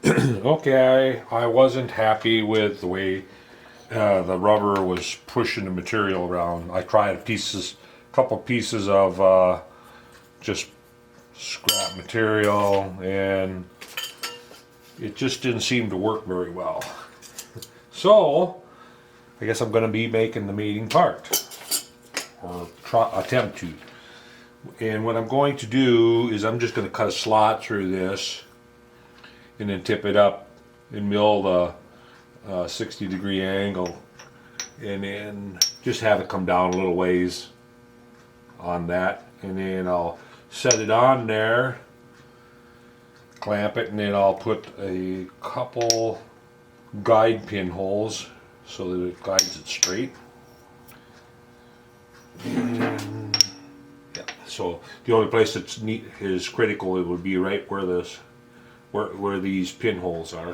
Okay, I wasn't happy with the way the rubber was pushing the material around. I tried a couple pieces of just scrap material, and it just didn't seem to work very well. So, I guess I'm going to be making the mating part, or attempt to. And what I'm going to do is I'm just going to cut a slot through this, and then tip it up and mill the 60-degree angle, and then just have it come down a little ways on that, and then I'll set it on there, clamp it, and then I'll put a couple guide pin holes so that it guides it straight. And yeah, so the only place that's is critical, it would be right where this where these pinholes are.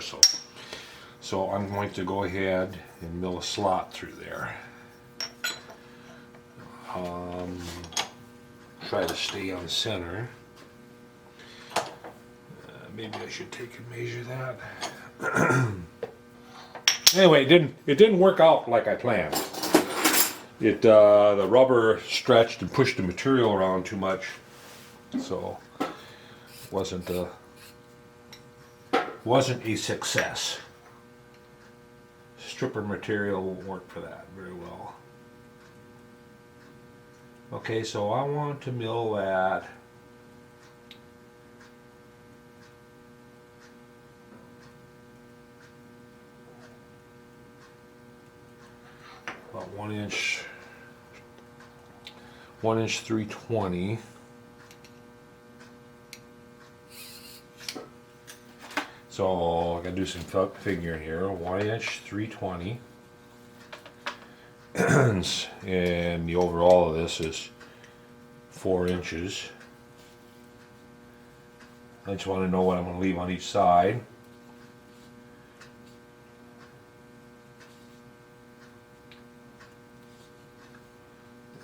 So I'm going to go ahead and mill a slot through there. Try to stay on center. Maybe I should take and measure that. Anyway, it didn't work out like I planned. The rubber stretched and pushed the material around too much, so it wasn't a success. Stripper material won't work for that very well. Okay, so I want to mill that about 1 inch 320. So I gotta do some figuring here. 1 inch 320, and the overall of this is 4 inches. I just want to know what I'm going to leave on each side.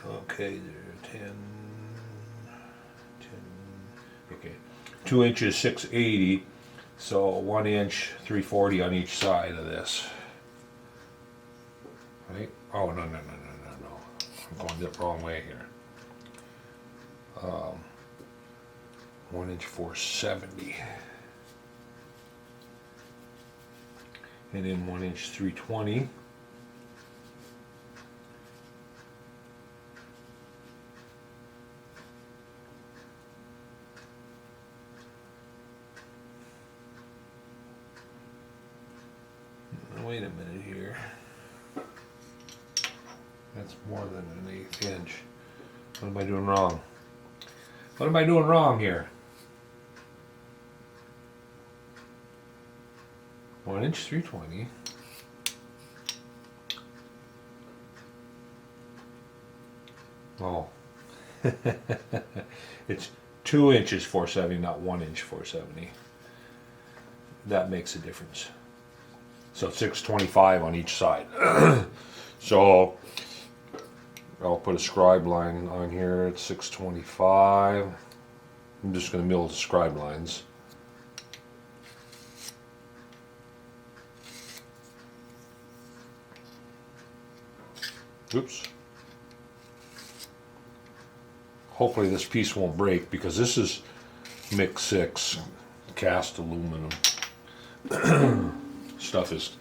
Okay, there, 10, okay, 2 inches 680. So 1 inch 340 on each side of this. Right? Oh, no. I'm going the wrong way here. 1 inch 470. And then 1 inch 320. Wait a minute here. That's more than an 1/8 inch. What am I doing wrong? What am I doing wrong here? 1 inch 320. Oh. It's 2 inches 470, not 1 inch 470. That makes a difference. So 625 on each side. So I'll put a scribe line on here at 625. I'm just going to mill the scribe lines. Oops. Hopefully this piece won't break, because this is mix 6 cast aluminum. Stuff is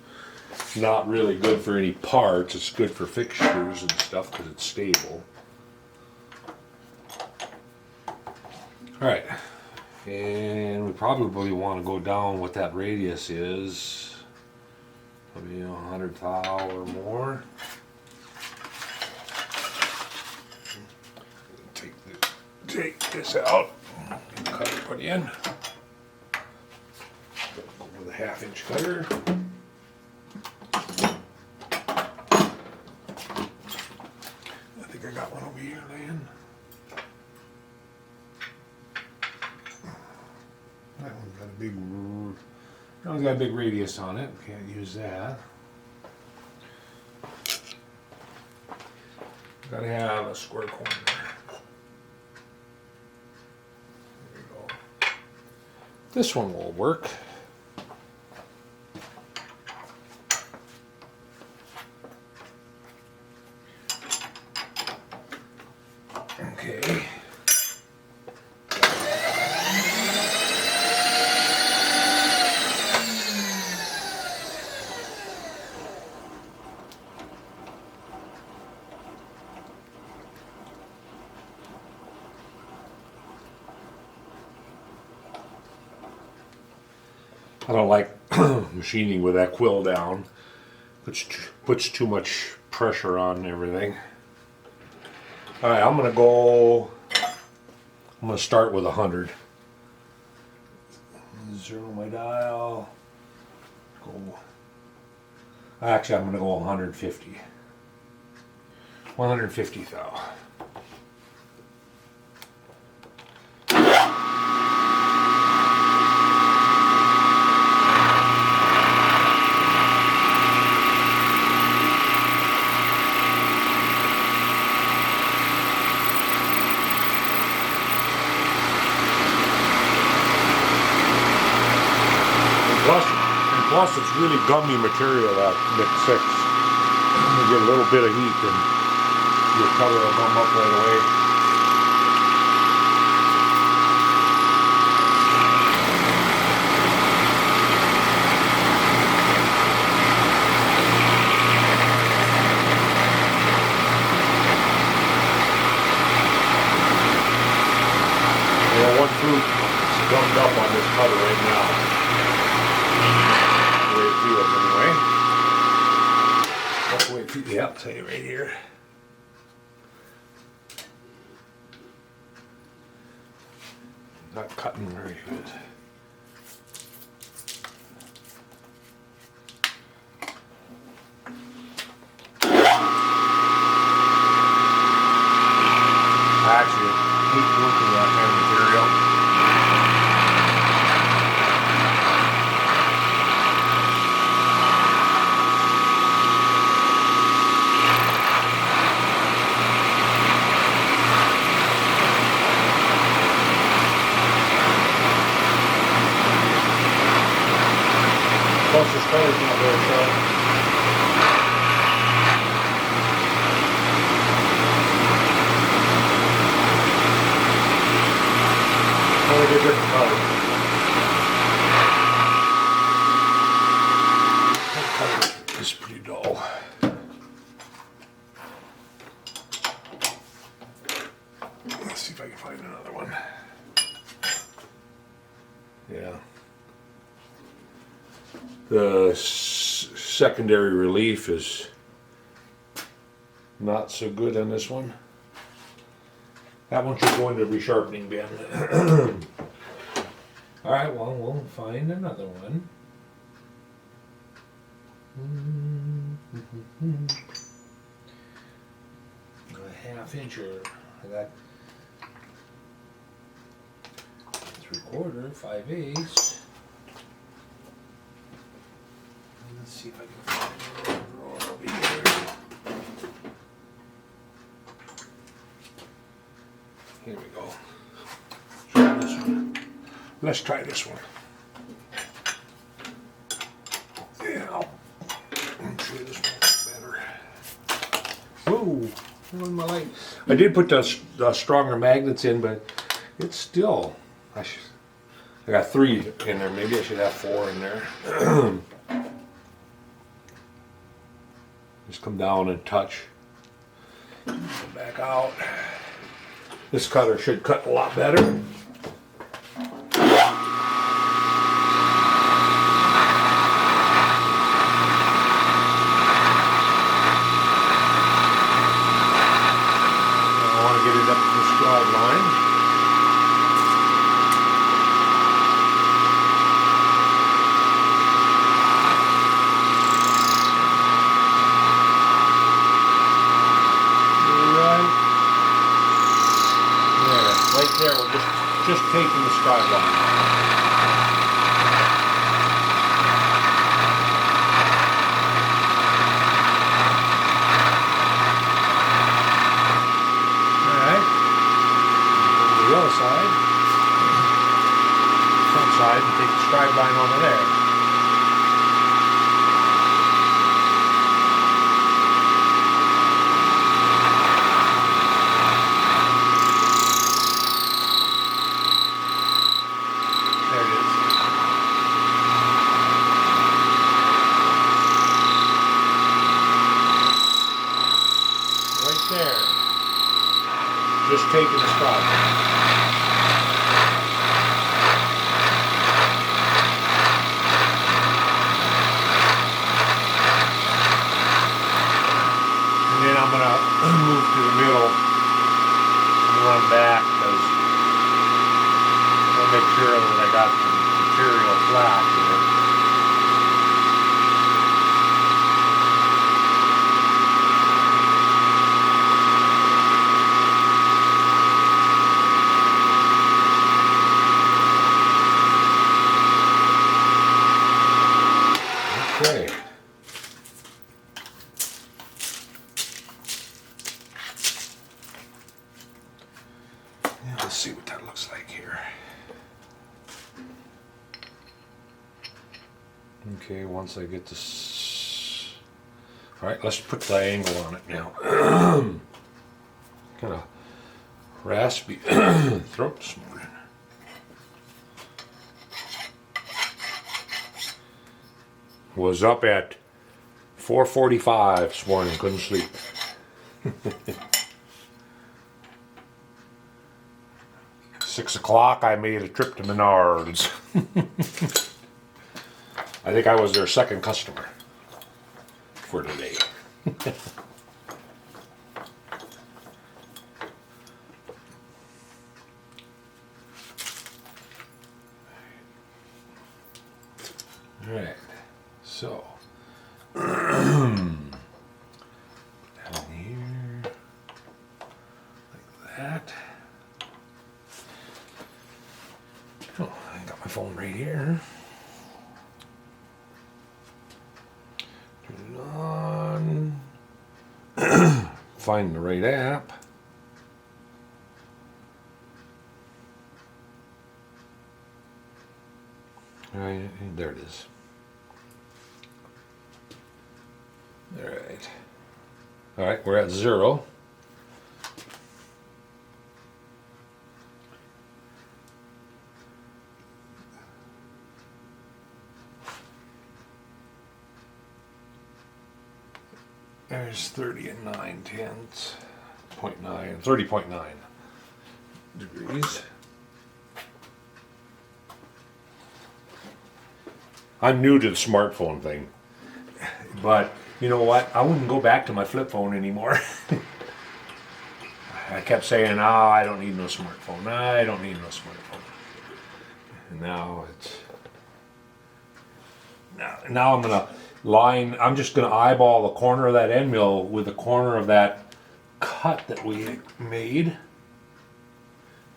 not really good for any parts. It's good for fixtures and stuff because it's stable. Alright, and we probably want to go down what that radius is. Maybe 100 thou or more. Take this out, cut it, put in. Go with a 1/2 inch cutter. I think I got one over here laying. That one's got a big radius on it. Can't use that. Gotta have a square corner. There we go. This one will work. I don't like machining with that quill down. Puts too much pressure on everything. All right, I'm gonna start with 100. Zero my dial. Actually, I'm gonna go 150. 150 thou. Plus, it's really gummy material, that mix 6. You get a little bit of heat and your color will come up right away. One fruit is gummed up on this color right now. Anyway, that's the way it feels. Yeah, I'll tell you right here. Not cutting very good. Actually, I hate working with that kind of material. Plus, this color's not very sharp. Only get different colors. That color is pretty dull. Let's see if I can find another one. Yeah. The secondary relief is not so good on this one. That one should go into the resharpening bin. Alright, well, we'll find another one. A half incher. I got 3/4, 5/8. Let's see if I can find another drawer over here. Here we go. Try this one. Let's try this one. Yeah, I'm sure this one's better. Whoa, on my light. I did put the stronger magnets in, but it's still. I got 3 in there. Maybe I should have 4 in there. Just come down and touch. Come back out. This cutter should cut a lot better. I want to get it up to the scribe line. Right there, we're just taking the scribe line. Alright. The other side. Front side, and take the scribe line over there. There. Just taking the scribe. flat here. Okay. Yeah, let's see what that looks like here. Okay, once I get this. All right, let's put the angle on it now. Kind of raspy throat this morning. Was up at 4:45 this morning, couldn't sleep. 6 o'clock, I made a trip to Menards. I think I was their second customer for today. All right, so down here like that. Oh, I got my phone right here. Turn it on. Find the right app. All right, there it is. All right. All right, we're at 0. There's 30 and 9/10, 30.9 degrees. I'm new to the smartphone thing, but you know what? I wouldn't go back to my flip phone anymore. I kept saying, "Oh, I don't need no smartphone. I don't need no smartphone." And now it's now I'm just gonna eyeball the corner of that end mill with the corner of that cut that we made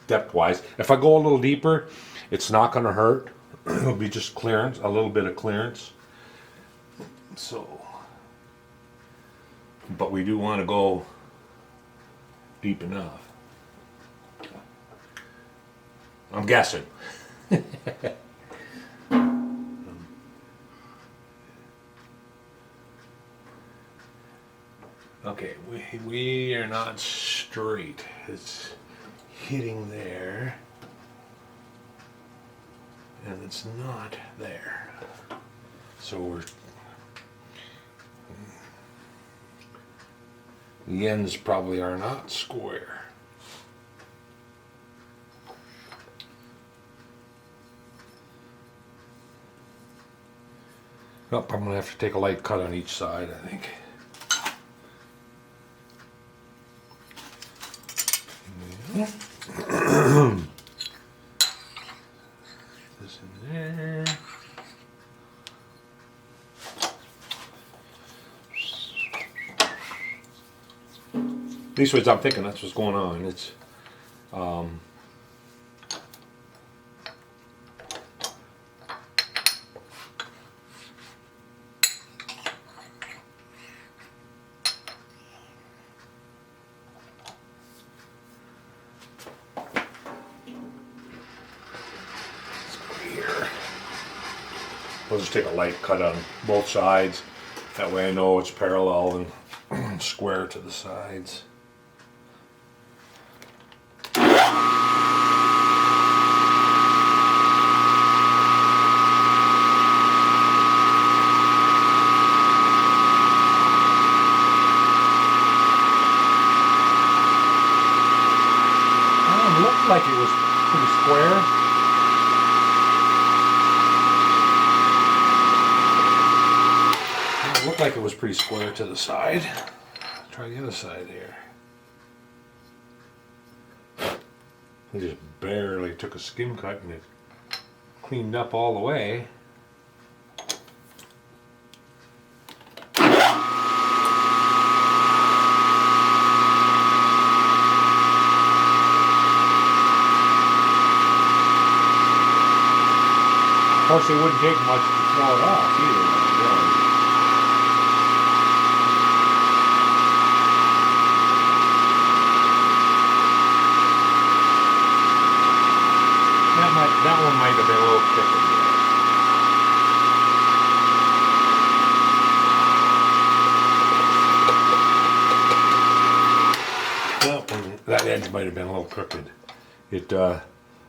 depth-wise. If I go a little deeper, it's not gonna hurt. It'll be just clearance, a little bit of clearance. So, but we do want to go deep enough. I'm guessing. Okay, we are not straight. It's hitting there, and it's not there. So the ends probably are not square. Oh, I'm gonna have to take a light cut on each side, I think. This in there. At least what I'm thinking, that's what's going on. It's I'll just take a light cut on both sides. That way I know it's parallel and square to the sides. It looked like it was pretty square. Looked like it was pretty square to the side. Try the other side here. I just barely took a skim cut and it cleaned up all the way. Of course, it wouldn't take much to throw it off either, really. That one might have been a little crooked there. That edge might have been a little crooked.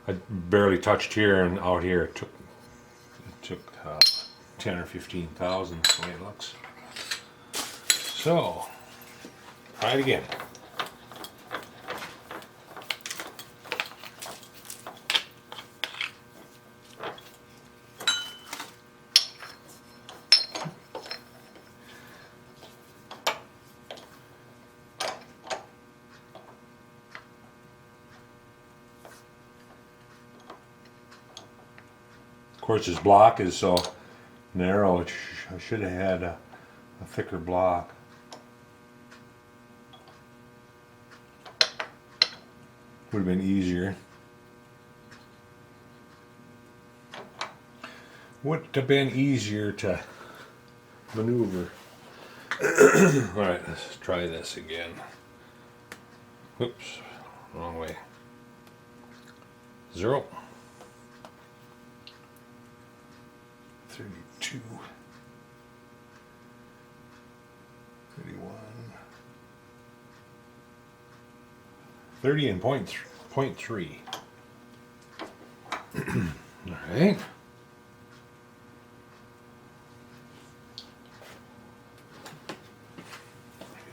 I barely touched here, and out here it took 10 or 15,000 the way it looks. So, try it again. Of course, this block is so narrow. I should have had a thicker block. Would have been easier. Would have been easier to maneuver. All right, let's try this again. Oops, wrong way. 0. 32, 31, 30 and point 3. All right.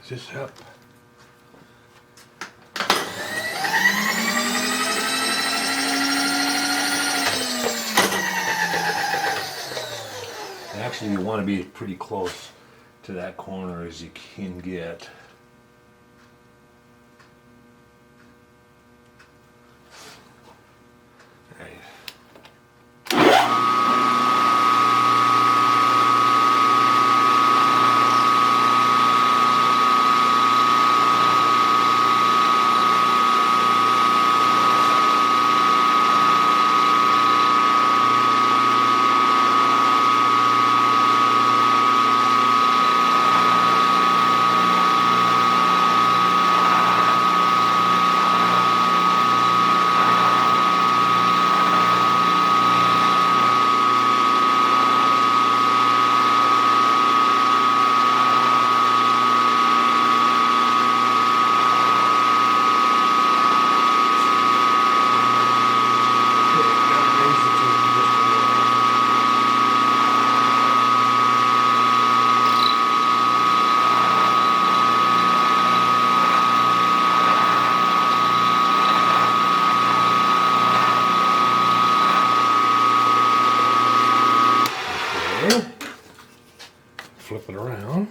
Is this up? Actually, you want to be pretty close to that corner as you can get. All right. Flip it around.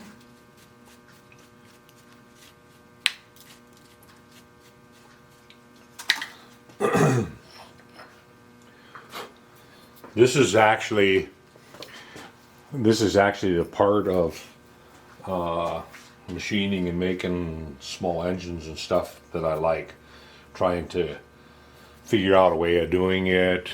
This is actually the part of machining and making small engines and stuff that I like. Trying to figure out a way of doing it.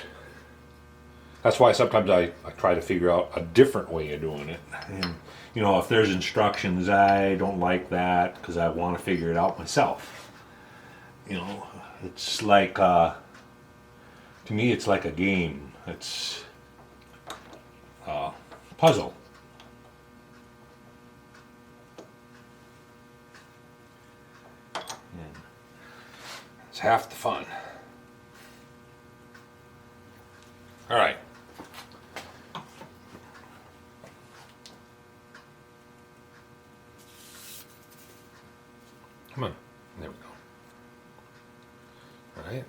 That's why sometimes I try to figure out a different way of doing it. And you know, if there's instructions, I don't like that because I want to figure it out myself. You know, it's like, to me, it's like a game. It's a puzzle. And it's half the fun. All right. Come on. There we go. All right.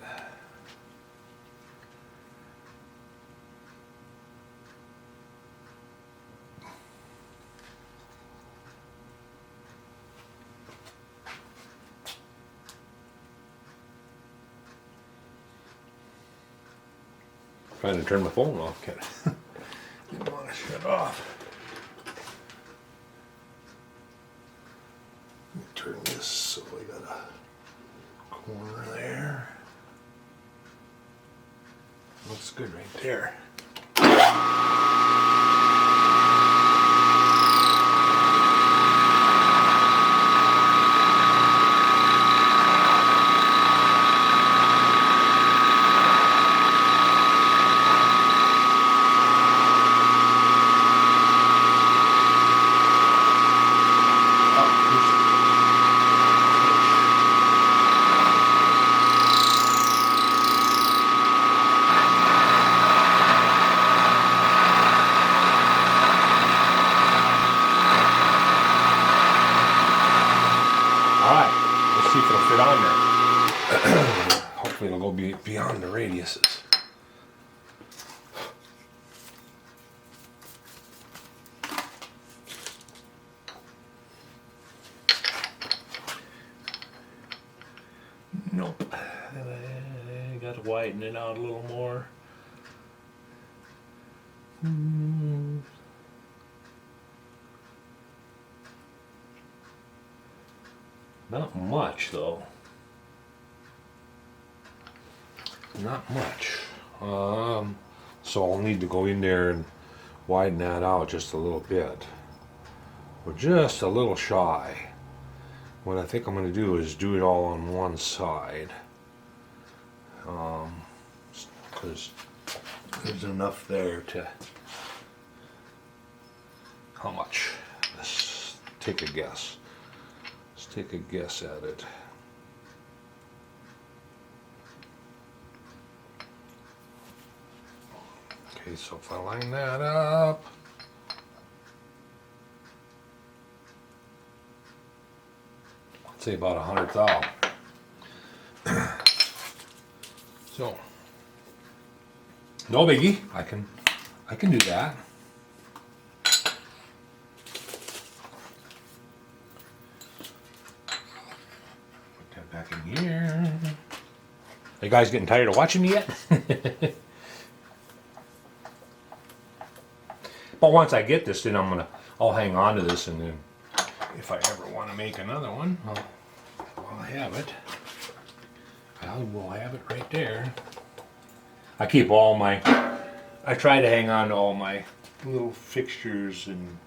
Trying to turn my phone off, can I? Didn't want to shut off. Let me turn this so we got a corner there. Looks good right there. See if it'll fit on there. Hopefully it'll go beyond the radiuses. Nope. I got to widen it out a little more. Not much though. Not much. So I'll need to go in there and widen that out just a little bit. We're just a little shy. What I think I'm going to do is do it all on one side. Because there's enough there to... How much? Let's take a guess. Take a guess at it. Okay, so if I line that up, I'd say about 100 thou. So, no biggie. I can do that. Back in here. Are you guys getting tired of watching me yet? But once I get this, then I'll hang on to this, and then if I ever want to make another one, I'll have it. We'll have it right there. I keep I try to hang on to all my little fixtures and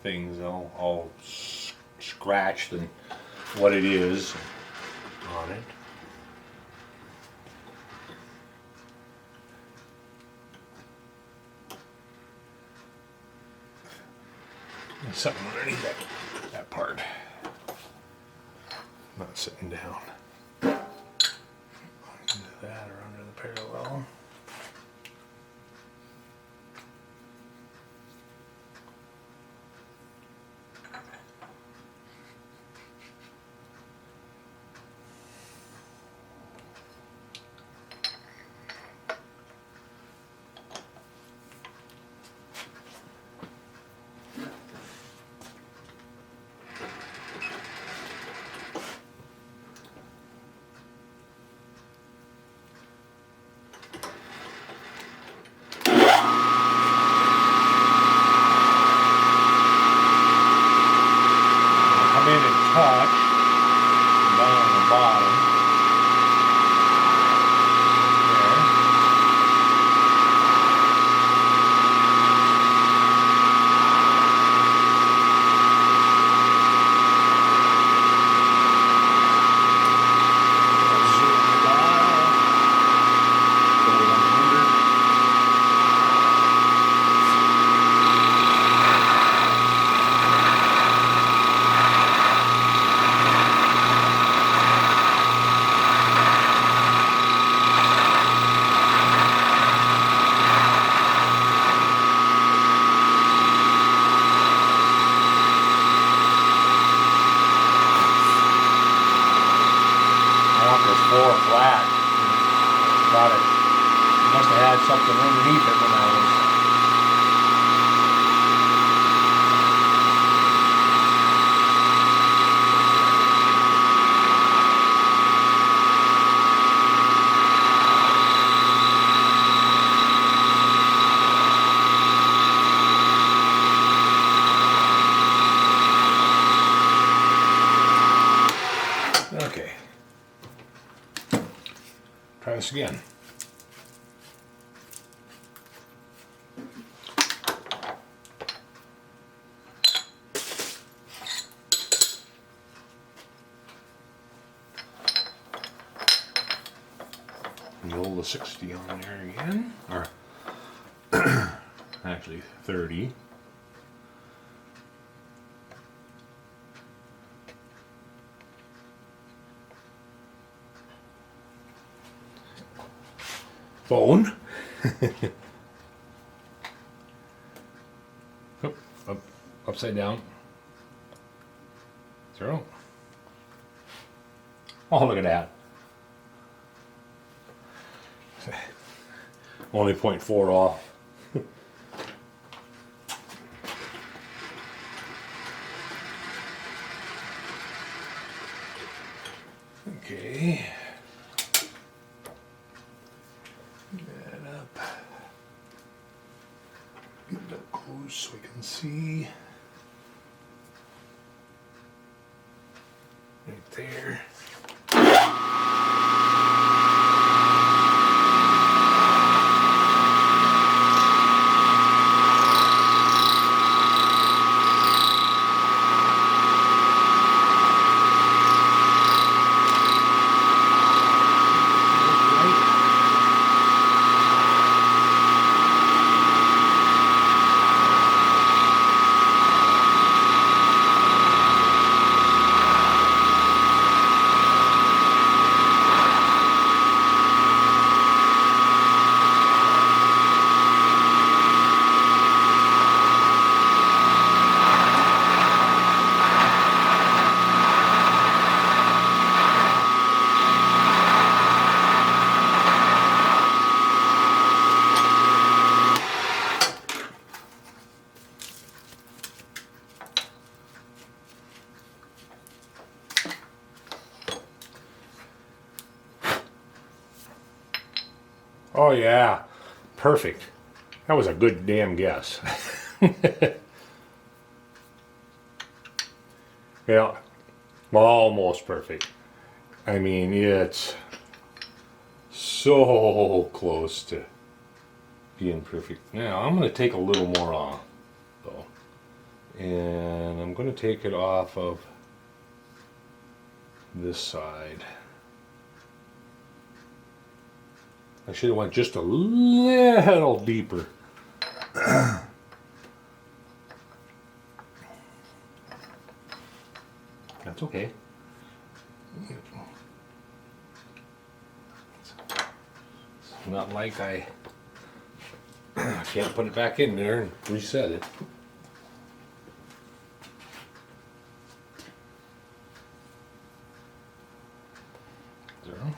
things, all scratched and what it is on it. There's something underneath that part. Not sitting down. Into that or under the parallel. Touch down on the bottom there. Zoom the dial. Go to 100. Floor flat. Got it. Must have had something underneath it when I was. this again. Roll the 60 on there again, or actually 30. Phone. Upside down. 0. Oh, look at that. Only 0.4 off. Okay. Get that up. Get it up close so we can see. Right there. Oh yeah, perfect. That was a good damn guess. Yeah, well, almost perfect. I mean, it's so close to being perfect. Now, I'm going to take a little more off, though. And I'm going to take it off of this side. I should have went just a little deeper. That's okay. It's not like I can't put it back in there and reset it. Zero.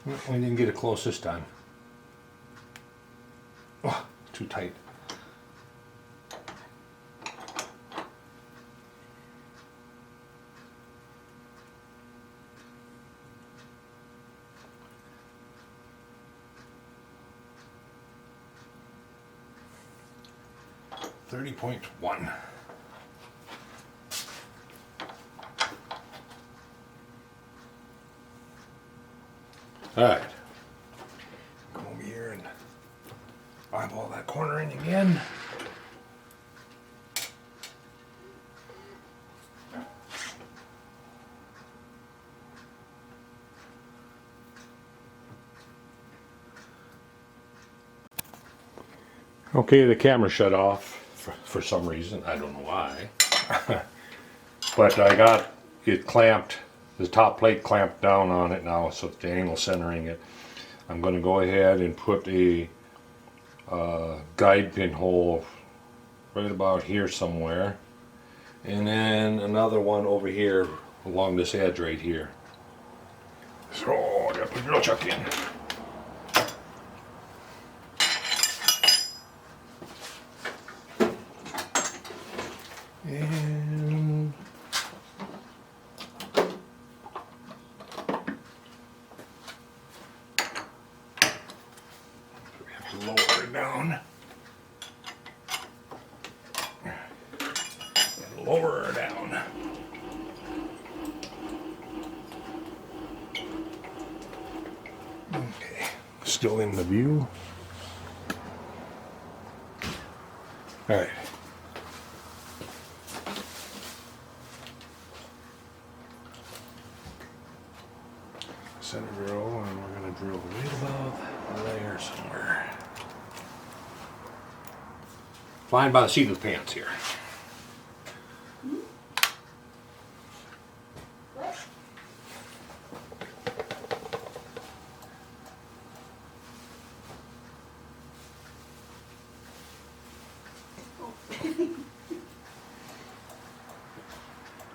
We didn't get it close this time. Oh, too tight. $30.1. All right. Go over here and eyeball that corner in again. Okay, the camera shut off for some reason. I don't know why. But I got it clamped, the top plate clamped down on it now, so the angle centering it. I'm going to go ahead and put a guide pin hole right about here somewhere. And then another one over here along this edge right here. So I gotta put a drill chuck in. And we have to lower it down. And lower her down. still in the view. All right. Center drill, and we're going to drill right about there somewhere. Flying by the seat of the pants here.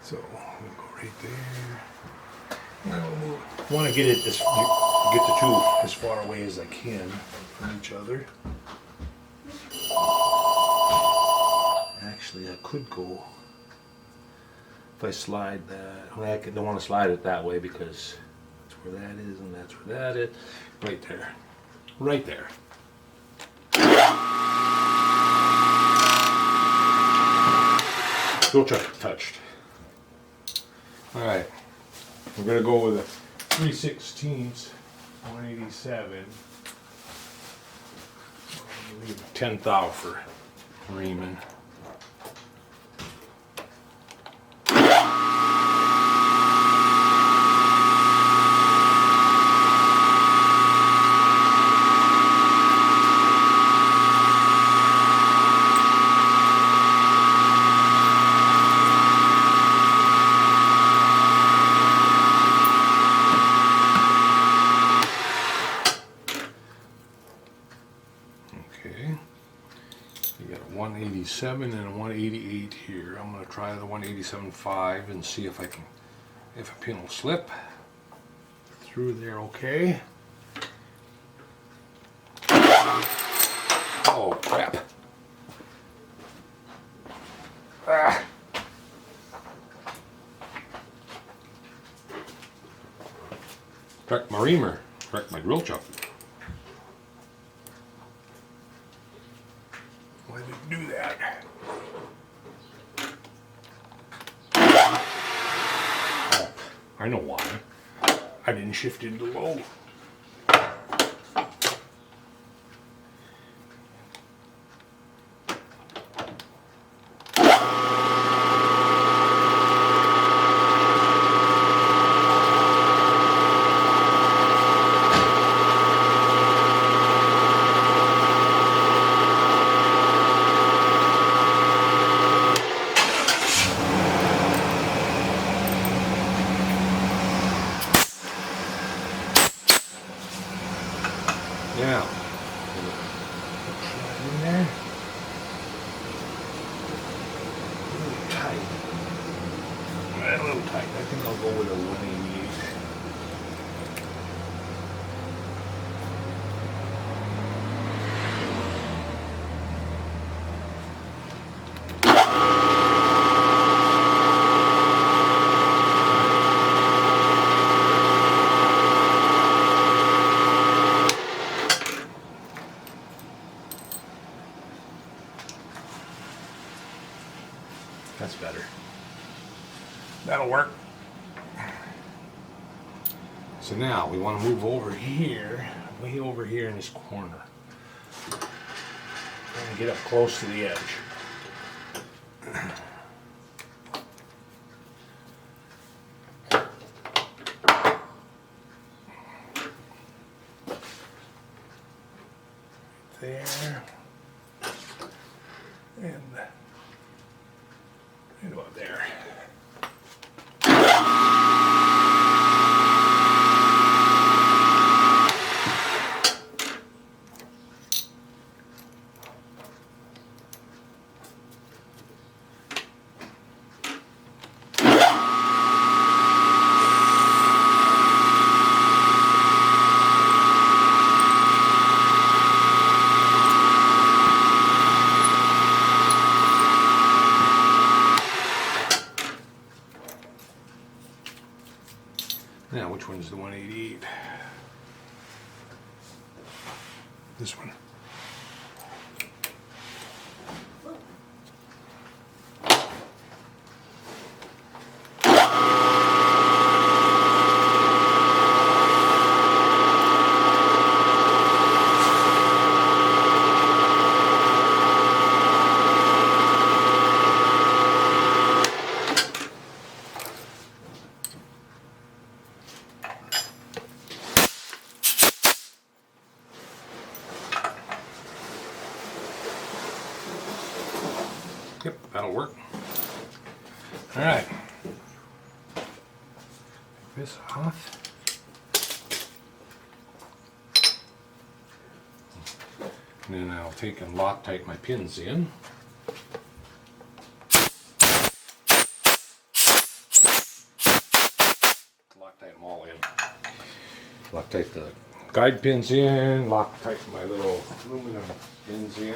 So we'll go right there. Now we'll want to get it get the two as far away as I can from each other. Actually, I could go if I slide that. Well, I don't want to slide it that way because that's where that is and that's where that is. Right there. Right there. Go touched. Alright. We're going to go with a 3/16, 187. Leave a 10th out for reaming. Okay, you got a 187 and a 188 here. I'm going to try the 187.5 and see if if a pin will slip through there. Okay. Oh crap! Ah. Cracked my reamer. Cracked my drill chuck. Why did it do that? Oh, I know why. I didn't shift into low. Now, slide in there. Really tight. A little tight. I think I'll go with a 188. That's better. That'll work. So now we want to move over here, way over here in this corner. Trying to get up close to the edge. There. And right about there. Now, which one's the 188? This one. Yep, that'll work. All right. Take this off. And then I'll take and Loctite my pins in. Loctite them all in. Loctite the guide pins in, Loctite my little aluminum pins in.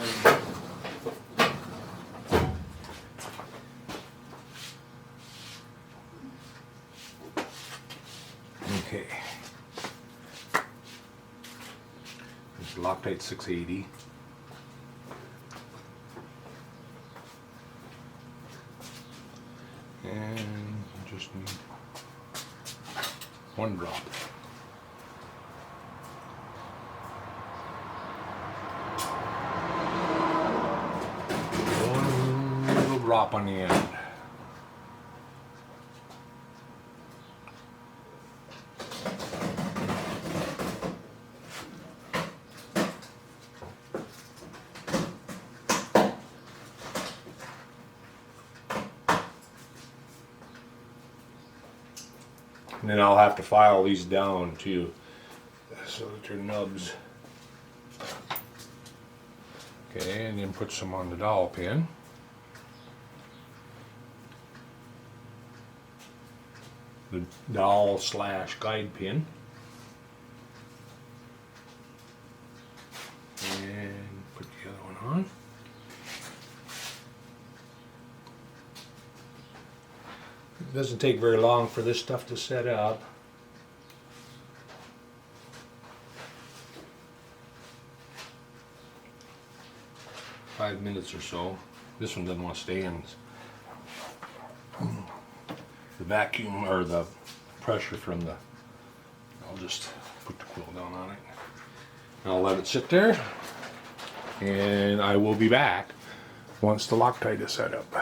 Okay. This is Loctite 680. And I just need one drop. One little drop on the end. And then I'll have to file these down too, so that they're nubs. Okay, and then put some on the dowel pin. The dowel / guide pin. And put the other one on. It doesn't take very long for this stuff to set up. $5 minutes or so. This one doesn't want to stay in. The vacuum or the pressure from the, I'll just put the quill down on it. I'll let it sit there, and I will be back once the Loctite is set up.